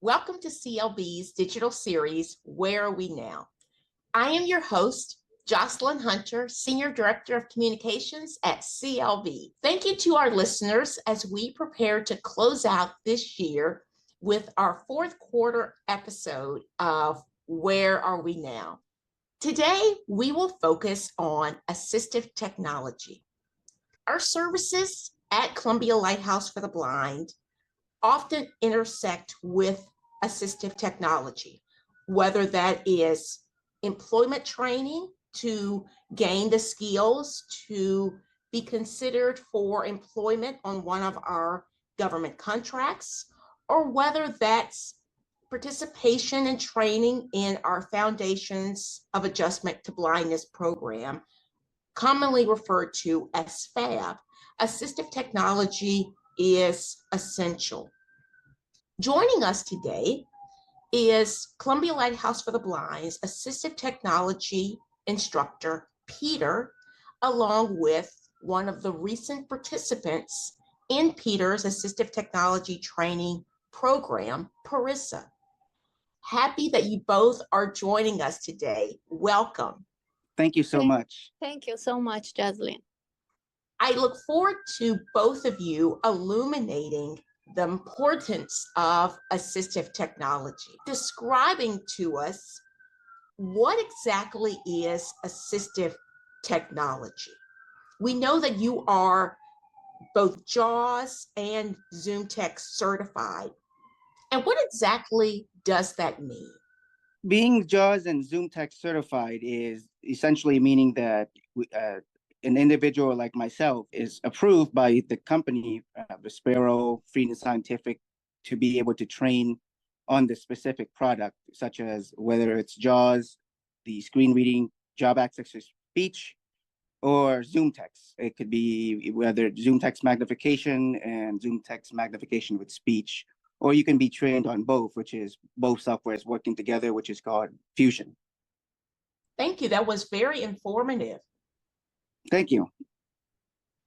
Welcome to CLB's digital series, Where Are We Now? I am your host, Jocelyn Hunter, Senior Director of Communications at CLB. Thank you to our listeners as we prepare to close out this year with our fourth quarter episode of Where Are We Now? Today, we will focus on assistive technology. Our services at Columbia Lighthouse for the Blind often intersect with assistive technology, whether that is employment training to gain the skills to be considered for employment on one of our government contracts, or whether that's participation and training in our Foundations of Adjustment to Blindness program, commonly referred to as FAB. Assistive technology is essential. Joining us today is Columbia Lighthouse for the Blind's assistive technology instructor, Peter, along with one of the recent participants in Peter's assistive technology training program, Parisa. Happy that you both are joining us today. Welcome. Thank you so much. Thank you so much, Jocelyn. I look forward to both of you illuminating the importance of assistive technology, describing to us what exactly is assistive technology. We know that you are both JAWS and ZoomText certified. And what exactly does that mean? Being JAWS and ZoomText certified is essentially meaning that an individual like myself is approved by the company, Vispero, Freedom Scientific, to be able to train on the specific product, such as whether it's JAWS, the screen reading, job access to speech, or ZoomText. It could be whether ZoomText magnification and ZoomText magnification with speech, or you can be trained on both, which is both softwares working together, which is called Fusion. Thank you. That was very informative. Thank you.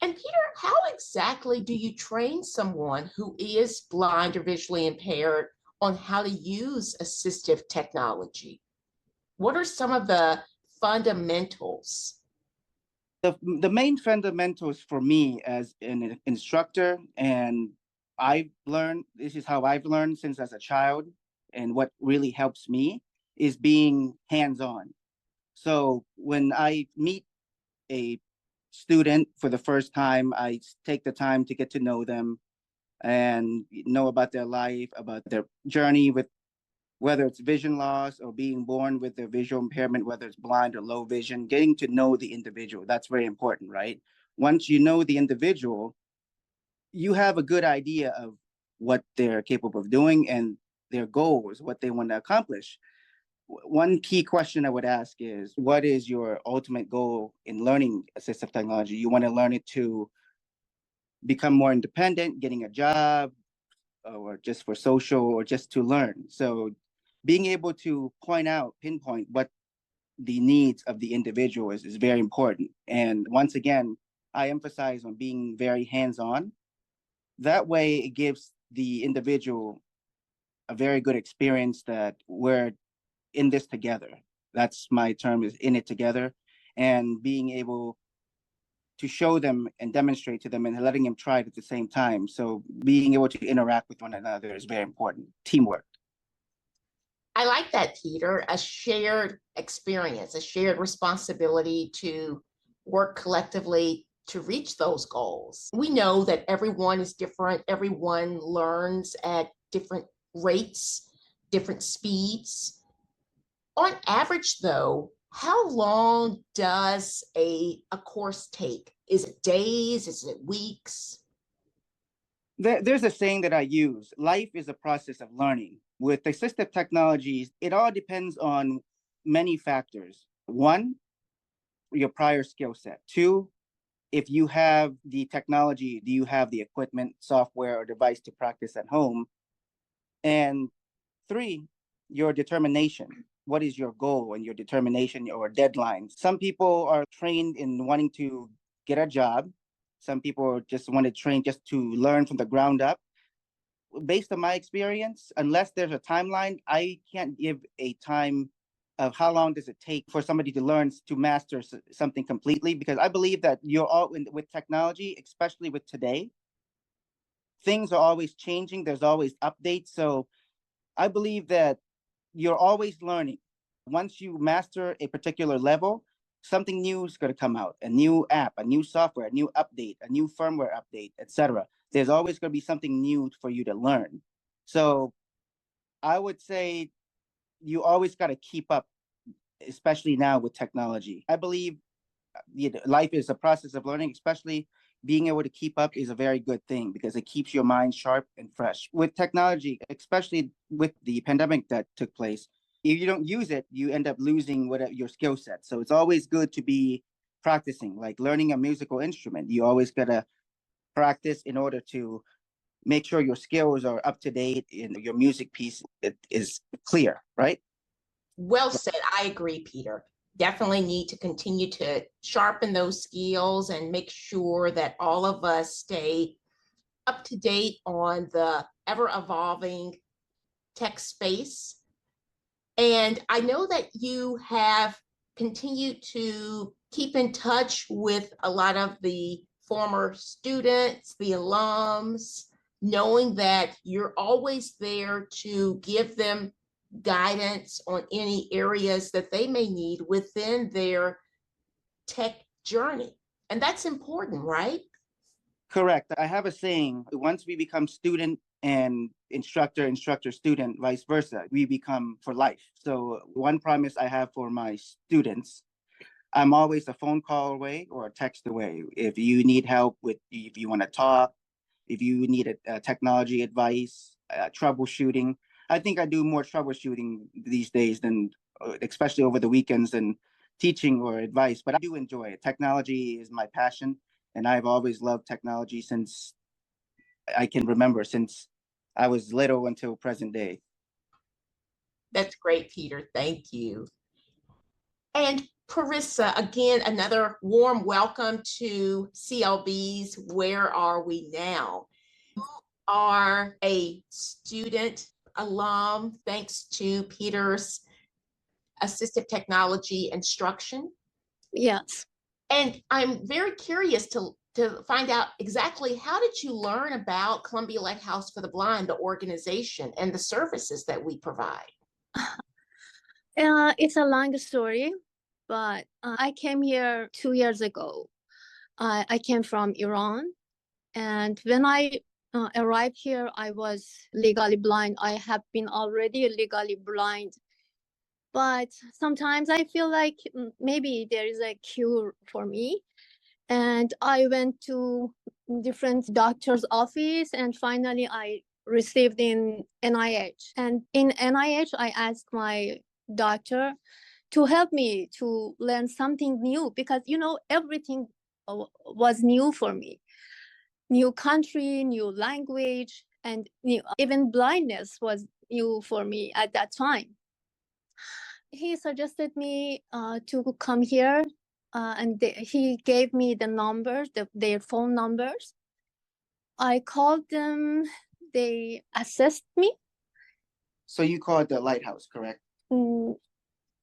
And Peter, how exactly do you train someone who is blind or visually impaired on how to use assistive technology? What are some of the fundamentals? The main fundamentals for me as an instructor, and this is how I've learned since as a child, and what really helps me is being hands-on. So when I meet a student for the first time, I take the time to get to know them and know about their life, about their journey with whether it's vision loss or being born with a visual impairment, whether it's blind or low vision, getting to know the individual. That's very important, right? Once you know the individual, you have a good idea of what they're capable of doing and their goals, what they want to accomplish. One key question I would ask is, what is your ultimate goal in learning assistive technology? You want to learn it to become more independent, getting a job, or just for social, or just to learn. So being able to pinpoint what the needs of the individual is very important. And once again, I emphasize on being very hands-on. That way it gives the individual a very good experience that we're in this together. That's my term, is in it together, and being able to show them and demonstrate to them and letting them try it at the same time. So being able to interact with one another is very important. Teamwork. I like that, Peter, a shared experience, a shared responsibility to work collectively to reach those goals. We know that everyone is different. Everyone learns at different rates, different speeds. On average, though, how long does a course take? Is it days? Is it weeks? There's a saying that I use: life is a process of learning. With assistive technologies, it all depends on many factors. One, your prior skill set. Two, if you have the technology, do you have the equipment, software, or device to practice at home? And three, your determination. What is your goal and your determination or deadline? Some people are trained in wanting to get a job. Some people just want to train just to learn from the ground up. based on my experience, unless there's a timeline, I can't give a time of how long does it take for somebody to learn to master something completely, because I believe that you're all with technology, especially with today, things are always changing. There's always updates. So I believe that you're always learning. Once you master a particular level, something new is going to come out, a new app, a new software, a new update, a new firmware update, etc. There's always going to be something new for you to learn. So I would say you always got to keep up, especially now with technology. I believe life is a process of learning, especially being able to keep up is a very good thing because it keeps your mind sharp and fresh. With technology, especially with the pandemic that took place, if you don't use it, you end up losing whatever your skill set. So it's always good to be practicing, like learning a musical instrument. You always got to practice in order to make sure your skills are up to date and your music piece is clear, right? Well said. I agree, Peter. Definitely need to continue to sharpen those skills and make sure that all of us stay up to date on the ever evolving tech space. And I know that you have continued to keep in touch with a lot of the former students, the alums, knowing that you're always there to give them guidance on any areas that they may need within their tech journey. And that's important, right? Correct. I have a saying, once we become student and instructor, instructor, student, vice versa, we become for life. So one promise I have for my students, I'm always a phone call away or a text away. If you need help with, if you want to talk, if you need a technology advice, troubleshooting. I think I do more troubleshooting these days than, especially over the weekends, and teaching or advice, but I do enjoy it. Technology is my passion, and I've always loved technology since I can remember, since I was little until present day. That's great, Peter. Thank you. And Parisa, again, another warm welcome to CLB's Where Are We Now? You are a student alum thanks to Peter's assistive technology instruction. Yes. And I'm very curious to find out exactly how did you learn about Columbia Lighthouse for the Blind, the organization, and the services that we provide? It's a long story, but I came here 2 years ago. I came from Iran, and when I arrived here, I was legally blind. I have been already legally blind, but sometimes I feel like maybe there is a cure for me. And I went to different doctor's office, and finally I received in NIH. And in NIH, I asked my doctor to help me to learn something new because, everything was new for me. New country, new language, and even blindness was new for me at that time. He suggested me to come here. And he gave me the numbers, their phone numbers. I called them. They assessed me. So you called the Lighthouse, correct?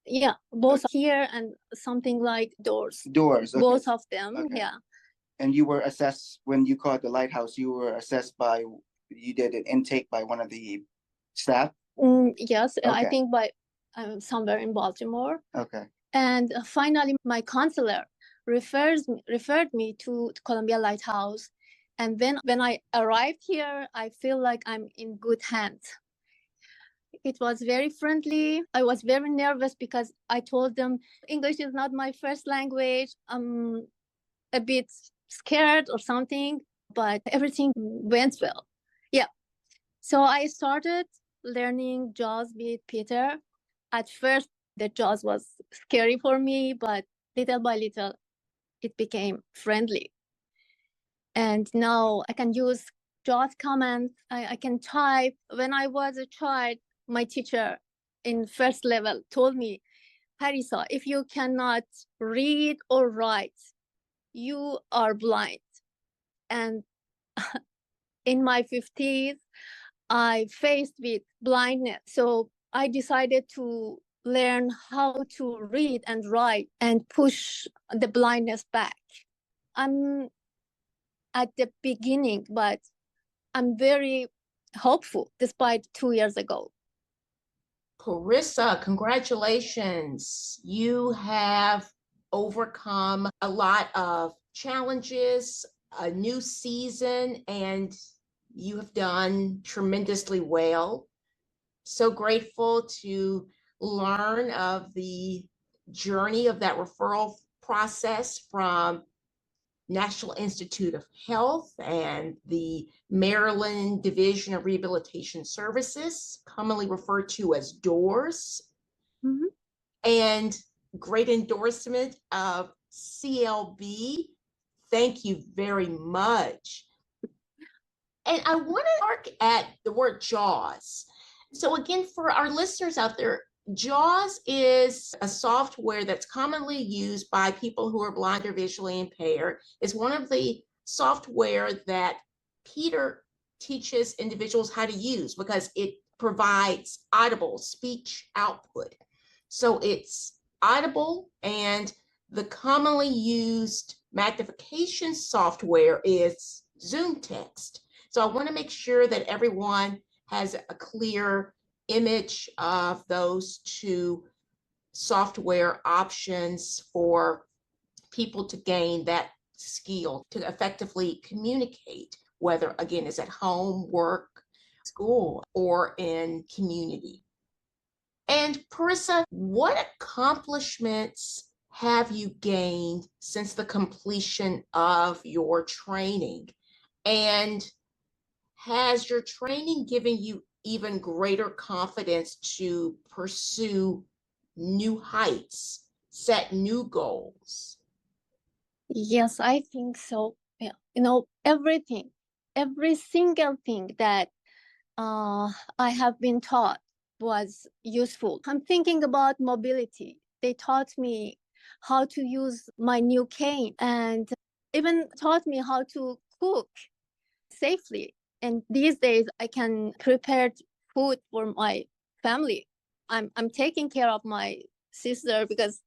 Yeah, both here and something like doors. Doors. Okay. Both of them, Okay. yeah. And you were assessed when you called the Lighthouse. You were assessed by, you did an intake by one of the staff. Yes, Okay. I think by somewhere in Baltimore. Okay. And finally, my counselor referred me to Columbia Lighthouse. And then when I arrived here, I feel like I'm in good hands. It was very friendly. I was very nervous because I told them English is not my first language. I'm a bit scared or something, but everything went well. Yeah. So I started learning JAWS with Peter. At first, the JAWS was scary for me, but little by little, it became friendly. And now I can use JAWS commands. I can type. When I was a child, my teacher in first level told me, Parisa, if you cannot read or write, you are blind. And in my 50s, I faced with blindness. So I decided to learn how to read and write and push the blindness back. I'm at the beginning, but I'm very hopeful despite 2 years ago. Parisa, congratulations. You have overcome a lot of challenges, a new season, and you have done tremendously well. So grateful to learn of the journey of that referral process from National Institute of Health and the Maryland Division of Rehabilitation Services, commonly referred to as DOORS, Mhm. and great endorsement of CLB. Thank you very much. And I want to mark at the word JAWS. So again, for our listeners out there, JAWS is a software that's commonly used by people who are blind or visually impaired. It's one of the software that Peter teaches individuals how to use because it provides audible speech output. So it's audible, and the commonly used magnification software is ZoomText. So I want to make sure that everyone has a clear image of those two software options for people to gain that skill to effectively communicate, whether again is at home, work, school, or in community. And Parisa, what accomplishments have you gained since the completion of your training? And has your training given you even greater confidence to pursue new heights, set new goals? Yes, I think so. Yeah. Everything, every single thing that I have been taught was useful. I'm thinking about mobility. They taught me how to use my new cane and even taught me how to cook safely. And these days I can prepare food for my family. I'm taking care of my sister because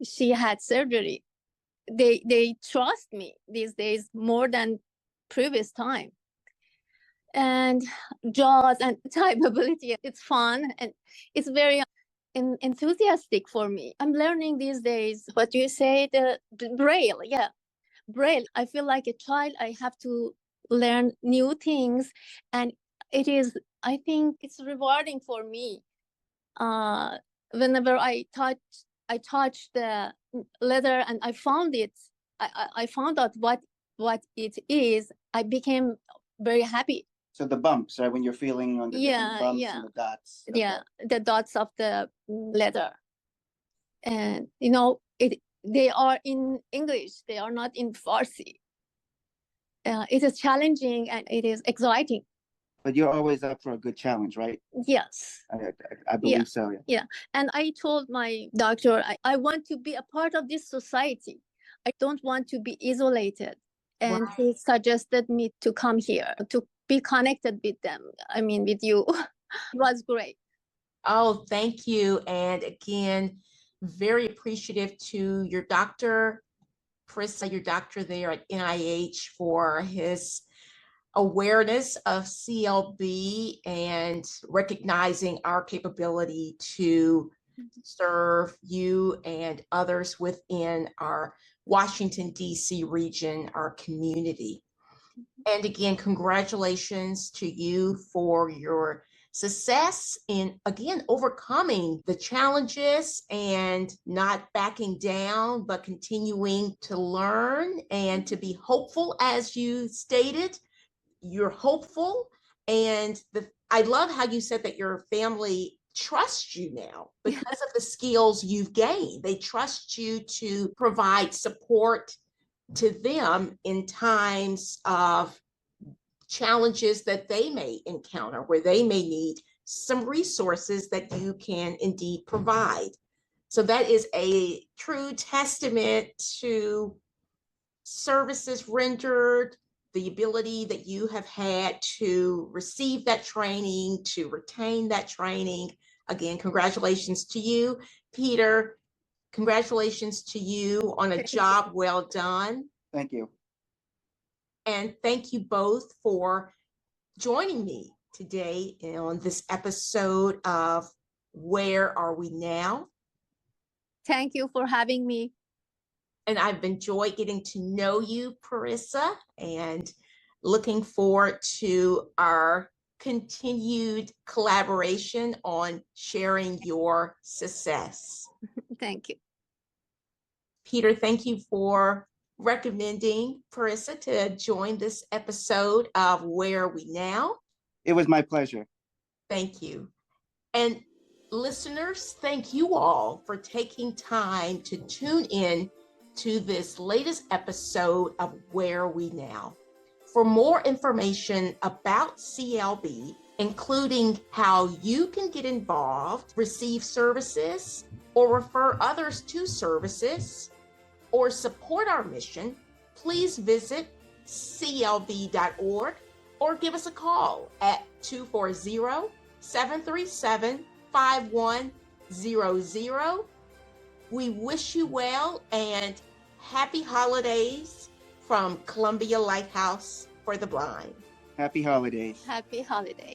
she had surgery. They trust me these days more than previous time. And JAWS and typeability, it's fun and it's very enthusiastic for me. I'm learning these days, what you say, the Braille, yeah, Braille. I feel like a child. I have to learn new things, and I think it's rewarding for me. Whenever I touch the letter and I found it, I found out what it is. I became very happy. So the bumps, right? When you're feeling on the different bumps and the dots. Yeah, the dots of the letter. And they are in English. They are not in Farsi. It is challenging and it is exciting. But you're always up for a good challenge, right? Yes. I believe so. Yeah. And I told my doctor, I want to be a part of this society. I don't want to be isolated. And Right. he suggested me to come here to be connected with them. I mean, with you. It was great. Oh, thank you. And again, very appreciative to your doctor, Parisa, your doctor there at NIH, for his awareness of CLB and recognizing our capability to serve you and others within our Washington, D.C. region, our community. And again, congratulations to you for your success in, again, overcoming the challenges and not backing down, but continuing to learn and to be hopeful. As you stated, you're hopeful. And I love how you said that your family trusts you now because of the skills you've gained. They trust you to provide support to them in times of challenges that they may encounter, where they may need some resources that you can indeed provide. So that is a true testament to services rendered, the ability that you have had to receive that training, to retain that training. Again, congratulations to you. Peter, congratulations to you on a job well done. Thank you. And thank you both for joining me today on this episode of Where Are We Now? Thank you for having me. And I've enjoyed getting to know you, Parisa, and looking forward to our continued collaboration on sharing your success. Thank you. Peter, thank you for recommending Parisa to join this episode of Where Are We Now? It was my pleasure. Thank you. And listeners, thank you all for taking time to tune in to this latest episode of Where Are We Now? For more information about CLB, including how you can get involved, receive services, or refer others to services, or support our mission, please visit clb.org or give us a call at 240-737-5100. We wish you well and happy holidays from Columbia Lighthouse for the Blind. Happy holidays. Happy holidays.